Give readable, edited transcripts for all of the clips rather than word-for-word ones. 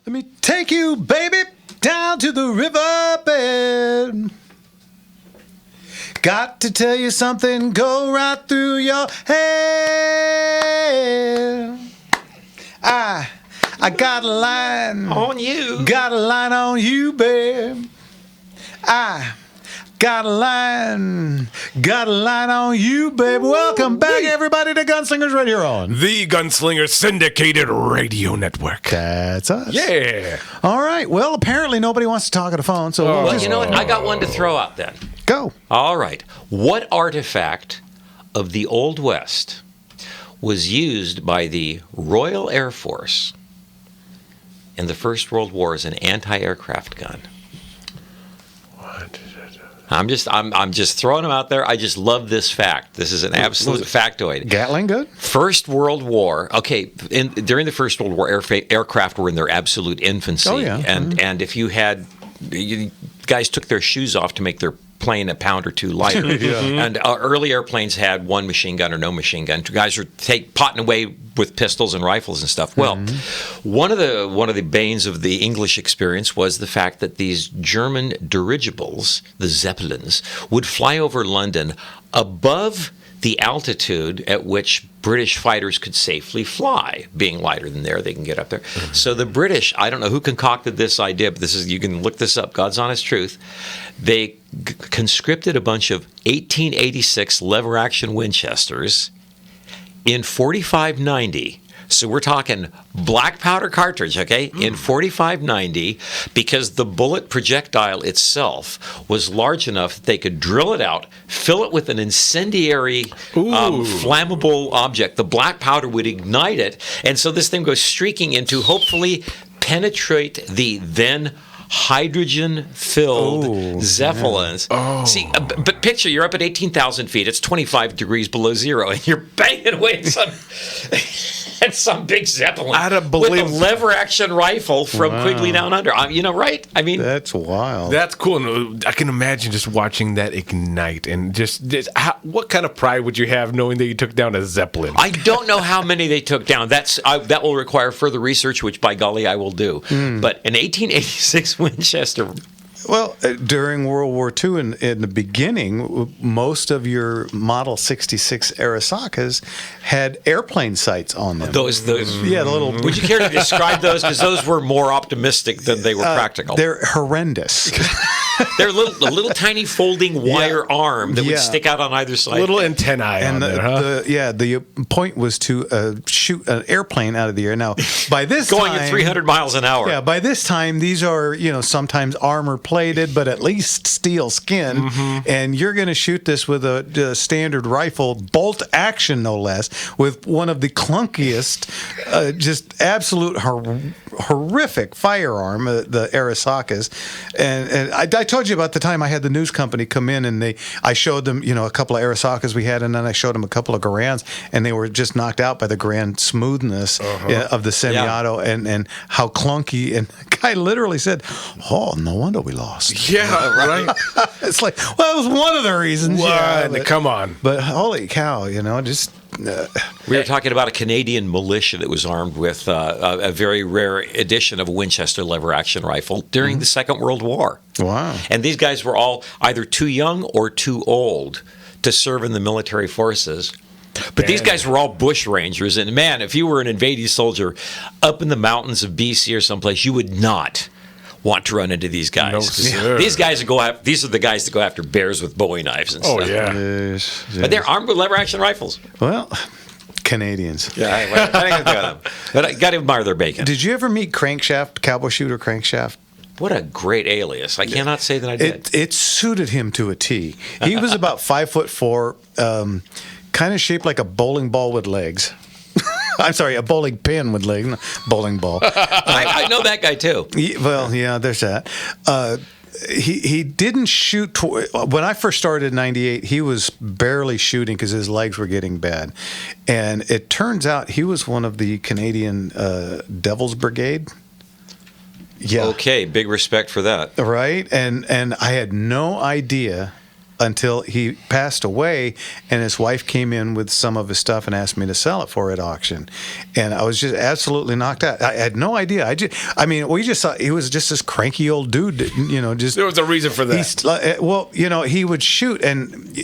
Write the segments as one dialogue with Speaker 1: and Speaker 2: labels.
Speaker 1: Let me take you, baby, down to the riverbed. Got to tell you something, go right through your head. I got a line
Speaker 2: on you.
Speaker 1: Got a line on you, babe. I got a line on you, babe. Welcome back, everybody, to Gunslingers right here on
Speaker 3: the Gunslinger Syndicated Radio Network.
Speaker 1: That's us.
Speaker 3: Yeah.
Speaker 1: All right. Well, apparently nobody wants to talk on the phone, so
Speaker 2: Well, you know what? I got one to throw out then.
Speaker 1: Go.
Speaker 2: All right. What artifact of the Old West was used by the Royal Air Force in the First World War as an anti-aircraft gun?
Speaker 3: What?
Speaker 2: I'm just throwing them out there. I just love this fact. This is an absolute factoid.
Speaker 1: Gatling gun?
Speaker 2: First World War. Okay, during the First World War, aircraft were in their absolute infancy.
Speaker 1: Oh, yeah.
Speaker 2: And if you had, guys took their shoes off to make their plane a pound or two lighter. And early airplanes had one machine gun or no machine gun. Guys were potting away with pistols and rifles and stuff. Well, one of the banes of the English experience was the fact that these German dirigibles, the Zeppelins, would fly over London above the altitude at which British fighters could safely fly. Being lighter than there, they can get up there. So the British, I don't know who concocted this idea, but you can look this up, God's honest truth. They conscripted a bunch of 1886 lever-action Winchesters in 4590. So we're talking black powder cartridge, okay, in 4590, because the bullet projectile itself was large enough that they could drill it out, fill it with an incendiary, flammable object. The black powder would ignite it, and so this thing goes streaking into, hopefully, penetrate the then hydrogen-filled Zeppelins. See, but picture, you're up at 18,000 feet. It's 25 degrees below zero, and you're banging away at some big Zeppelin with a lever-action rifle from Quigley Down Under. Right? I mean,
Speaker 1: that's wild.
Speaker 3: That's cool. And I can imagine just watching that ignite, and just what kind of pride would you have knowing that you took down a Zeppelin?
Speaker 2: I don't know how many they took down. That will require further research, which by golly I will do. But an 1886 Winchester.
Speaker 1: Well, during World War II, in the beginning, most of your Model 66 Arisakas had airplane sights on them.
Speaker 2: Those,
Speaker 1: yeah, the little.
Speaker 2: Would you care to describe those? Because those were more optimistic than they were practical.
Speaker 1: They're horrendous.
Speaker 2: They're a little tiny folding wire arm that would stick out on either side.
Speaker 3: Little antennae
Speaker 1: and
Speaker 3: on there, huh?
Speaker 1: The point was to shoot an airplane out of the air. Now, by this
Speaker 2: going
Speaker 1: time,
Speaker 2: at 300 miles an hour.
Speaker 1: Yeah, by this time, these are sometimes armor plated, but at least steel skin, and you're going to shoot this with a standard rifle, bolt action no less, with one of the clunkiest, just absolute horrific firearm, the Arisakas, and I told you about the time I had the news company come in, and I showed them a couple of Arisakas we had, and then I showed them a couple of Garands, and they were just knocked out by the grand smoothness of the semi-auto and how clunky. And the guy literally said, "Oh, no wonder we lost."
Speaker 3: Yeah, right.
Speaker 1: It's like, well, it was one of the reasons.
Speaker 3: Come on.
Speaker 1: But holy cow, just.
Speaker 2: We were talking about a Canadian militia that was armed with a very rare edition of a Winchester lever-action rifle during the Second World War.
Speaker 1: Wow.
Speaker 2: And these guys were all either too young or too old to serve in the military forces. But these guys were all bush rangers. And man, if you were an invading soldier up in the mountains of BC or someplace, you would not want to run into these guys.
Speaker 3: No, sir.
Speaker 2: These guys these are the guys that go after bears with Bowie knives and stuff.
Speaker 3: Oh, yeah.
Speaker 1: Yes.
Speaker 2: But they're armed with lever-action rifles.
Speaker 1: Well, Canadians.
Speaker 2: Yeah, I ain't gonna do them. But I got to admire their bacon.
Speaker 1: Did you ever meet Crankshaft, Cowboy Shooter Crankshaft?
Speaker 2: What a great alias. I cannot say that I did.
Speaker 1: It suited him to a T. He was about 5'4", kind of shaped like a bowling ball with legs. I'm sorry, a bowling pin with legs, not bowling ball.
Speaker 2: I know that guy too.
Speaker 1: Well, yeah, there's that. He didn't shoot. When I first started in '98, he was barely shooting because his legs were getting bad. And it turns out he was one of the Canadian Devil's Brigade. Yeah.
Speaker 2: Okay, big respect for that.
Speaker 1: Right? And I had no idea until he passed away, and his wife came in with some of his stuff and asked me to sell it for her at auction. And I was just absolutely knocked out. I had no idea. We just thought he was just this cranky old dude that, just...
Speaker 3: There was a reason for that.
Speaker 1: He would shoot, and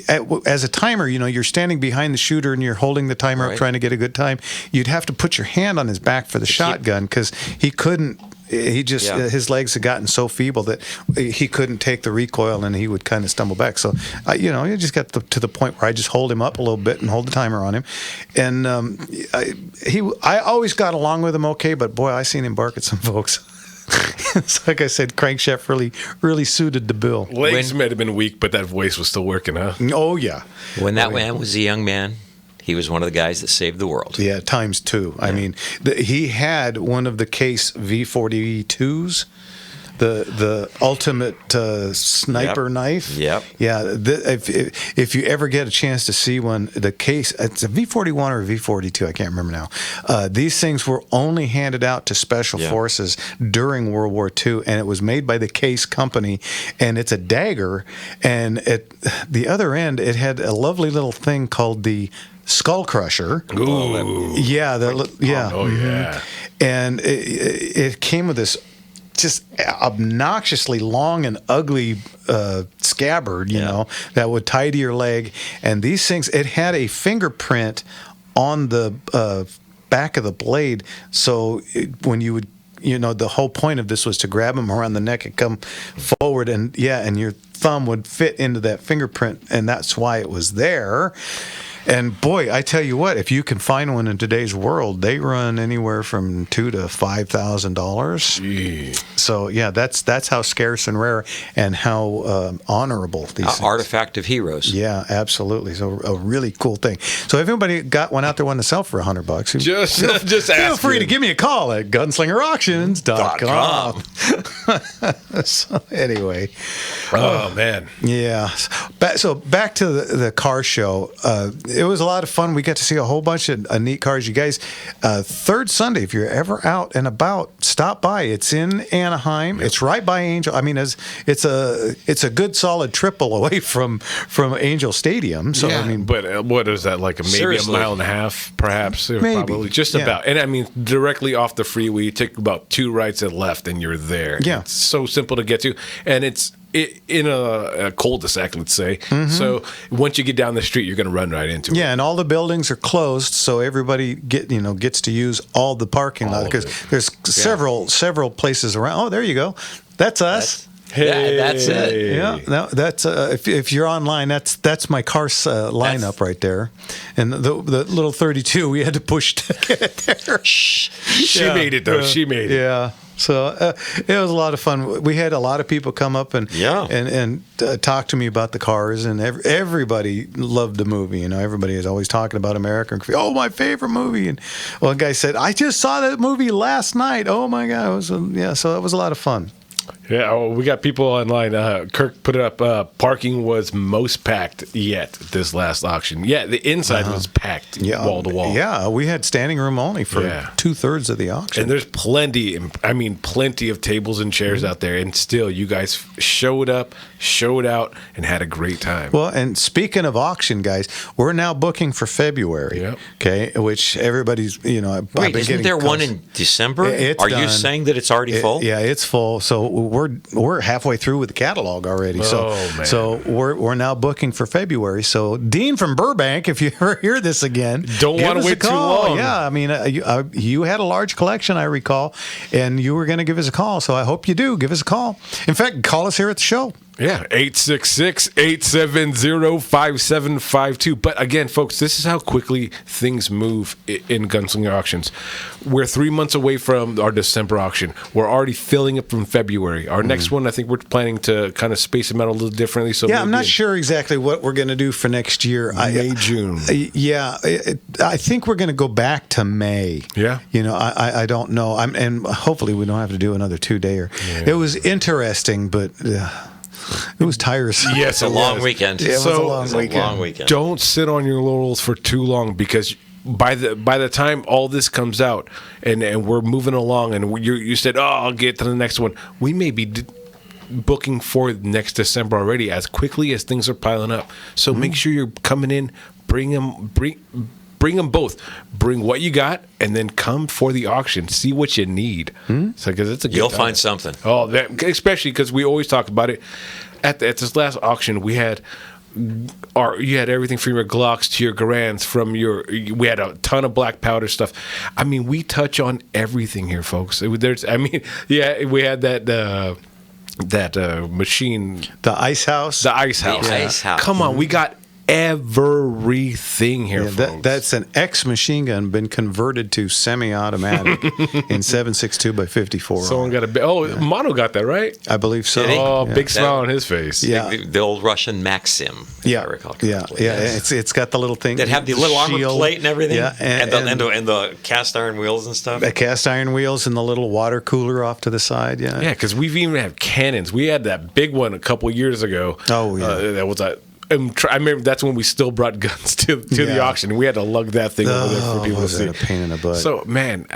Speaker 1: as a timer, you're standing behind the shooter and you're holding the timer up trying to get a good time. You'd have to put your hand on his back for the shotgun because he couldn't... his legs had gotten so feeble that he couldn't take the recoil, and he would kind of stumble back. So, you just got to the point where I just hold him up a little bit and hold the timer on him. And I always got along with him okay, but boy, I seen him bark at some folks. It's like I said, crankshaft really suited the bill.
Speaker 3: Legs might have been weak, but that voice was still working, huh?
Speaker 1: Oh, yeah.
Speaker 2: When that man was a young man, he was one of the guys that saved the world.
Speaker 1: Yeah, times two. Yeah. I mean, he had one of the Case V42s, the ultimate sniper knife.
Speaker 2: Yep.
Speaker 1: Yeah. If you ever get a chance to see one, the Case, it's a V41 or a V42, I can't remember now. These things were only handed out to special forces during World War II, and it was made by the Case company, and it's a dagger, and at the other end, it had a lovely little thing called the Skull Crusher.
Speaker 3: Ooh.
Speaker 1: Yeah. Yeah.
Speaker 3: Oh, yeah.
Speaker 1: And it came with this just obnoxiously long and ugly scabbard, that would tie to your leg. And these things, it had a fingerprint on the back of the blade. So when you would, the whole point of this was to grab them around the neck and come forward, and your thumb would fit into that fingerprint, and that's why it was there. And boy, I tell you what, if you can find one in today's world, they run anywhere from $2,000 to $5,000. So yeah, that's how scarce and rare and how honorable these things.
Speaker 2: Artifact of heroes.
Speaker 1: Yeah, absolutely. So a really cool thing. So if anybody got one out there wanting to sell for $100,
Speaker 3: just
Speaker 1: feel free to give me a call at gunslingerauctions.com. So anyway,
Speaker 3: oh man,
Speaker 1: yeah. So back to the car show. It was a lot of fun. We got to see a whole bunch of neat cars. You guys, third Sunday, if you're ever out and about, stop by. It's in Anaheim. Yep. It's right by Angel. I mean, it's a good solid triple away from Angel Stadium. So I mean,
Speaker 3: but what is that, like maybe a mile and a half, perhaps?
Speaker 1: Maybe.
Speaker 3: Probably just about. And I mean, directly off the freeway, you take about 2 rights and left, and you're there.
Speaker 1: Yeah,
Speaker 3: it's so simple to get to, and it's in a cul-de-sac, let's say. Mm-hmm. So once you get down the street, you're going to run right into it.
Speaker 1: Yeah, and all the buildings are closed, so everybody gets to use all the parking lot because there's several places around. Oh, there you go. That's us.
Speaker 2: That's it.
Speaker 1: Yeah, no, that's if you're online, that's my car lineup right there, and the little 32 we had to push to get there.
Speaker 3: She made it though. She made it.
Speaker 1: Yeah. So it was a lot of fun. We had a lot of people come up and talk to me about the cars, and everybody loved the movie. Everybody is always talking about American Graffiti. Oh, my favorite movie! And one guy said, "I just saw that movie last night. Oh my God!" It was so it was a lot of fun.
Speaker 3: Yeah, we got people online. Kirk put it up. Parking was most packed yet this last auction. Yeah, the inside was packed wall to wall.
Speaker 1: Yeah, we had standing room only for 2/3 of the auction.
Speaker 3: And there's plenty of tables and chairs out there. And still, you guys showed up, showed out, and had a great time.
Speaker 1: Well, and speaking of auction, guys, we're now booking for February.
Speaker 3: Yep.
Speaker 1: Okay, which everybody's, I've
Speaker 2: been
Speaker 1: isn't
Speaker 2: there one in December?
Speaker 1: Are
Speaker 2: you saying that it's already full?
Speaker 1: Yeah, it's full. So we're halfway through with the catalog already. So we're now booking for February. So Dean from Burbank, if you ever hear this again,
Speaker 3: don't want to wait too long.
Speaker 1: Yeah, I mean, you had a large collection, I recall, and you were going to give us a call. So I hope you do. Give us a call. In fact, call us here at the show.
Speaker 3: Yeah, 866-870-5752. But again, folks, this is how quickly things move in Gunslinger Auctions. We're 3 months away from our December auction. We're already filling up from February. Our next one, I think we're planning to kind of space them out a little differently. So
Speaker 1: I'm not sure exactly what we're going to do for next year.
Speaker 3: May, June.
Speaker 1: I think we're going to go back to May.
Speaker 3: Yeah.
Speaker 1: I don't know. And hopefully we don't have to do another 2-dayer. Yeah. It was interesting, but... it was tiresome.
Speaker 3: Yes,
Speaker 2: a long weekend.
Speaker 1: Yeah, it was a long weekend.
Speaker 3: Don't sit on your laurels for too long, because by the time all this comes out and we're moving along, and you said, "Oh, I'll get to the next one," we may be booking for next December already as quickly as things are piling up. So make sure you're coming in. Bring them both. Bring what you got, and then come for the auction. See what you need. So, because it's a good
Speaker 2: You'll
Speaker 3: time.
Speaker 2: find something.
Speaker 3: Oh, especially because we always talk about it. At this last auction, we had you had everything from your Glocks to your Garands, we had a ton of black powder stuff. I mean, we touch on everything here, folks. We had that machine,
Speaker 1: The Ice House.
Speaker 3: the Ice House.
Speaker 2: The Ice House.
Speaker 3: Come on, we got everything here, folks.
Speaker 1: That's an X machine gun been converted to semi-automatic in 7.62 by 54.
Speaker 3: Someone got Mono got that, right?
Speaker 1: I believe so.
Speaker 2: Did he?
Speaker 3: Oh,
Speaker 1: Yeah.
Speaker 3: big smile on his face.
Speaker 1: Yeah.
Speaker 2: The old Russian Maxim. If I recall correctly.
Speaker 1: It's got the little thing
Speaker 2: That have the little armor
Speaker 1: shield.
Speaker 2: plate and everything.
Speaker 1: Yeah,
Speaker 2: and the cast iron wheels and stuff.
Speaker 1: the cast iron wheels and the little water cooler off to the side. Yeah,
Speaker 3: Yeah, because we've even had cannons. We had that big one a couple years ago.
Speaker 1: Oh, yeah.
Speaker 3: That was I remember that's when we still brought guns to the
Speaker 1: Yeah.
Speaker 3: auction. We had to lug that thing over there for people to
Speaker 1: was
Speaker 3: see.
Speaker 1: that a pain in the butt?
Speaker 3: So, man,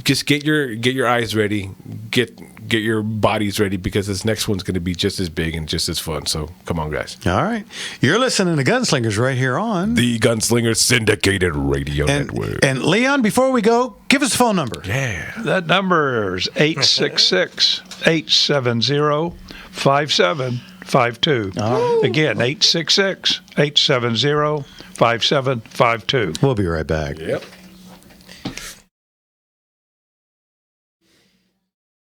Speaker 3: just get your eyes ready, get your bodies ready, because this next one's going to be just as big and just as fun. So, come on, guys.
Speaker 1: All right, you're listening to Gunslingers right here on
Speaker 3: The Gunslinger Syndicated Radio Network.
Speaker 1: And Leon, before we go, give us the phone number.
Speaker 3: Yeah.
Speaker 4: That number is 866-870-5752. Again, 866-870-5752.
Speaker 1: We'll be right back.
Speaker 3: Yep.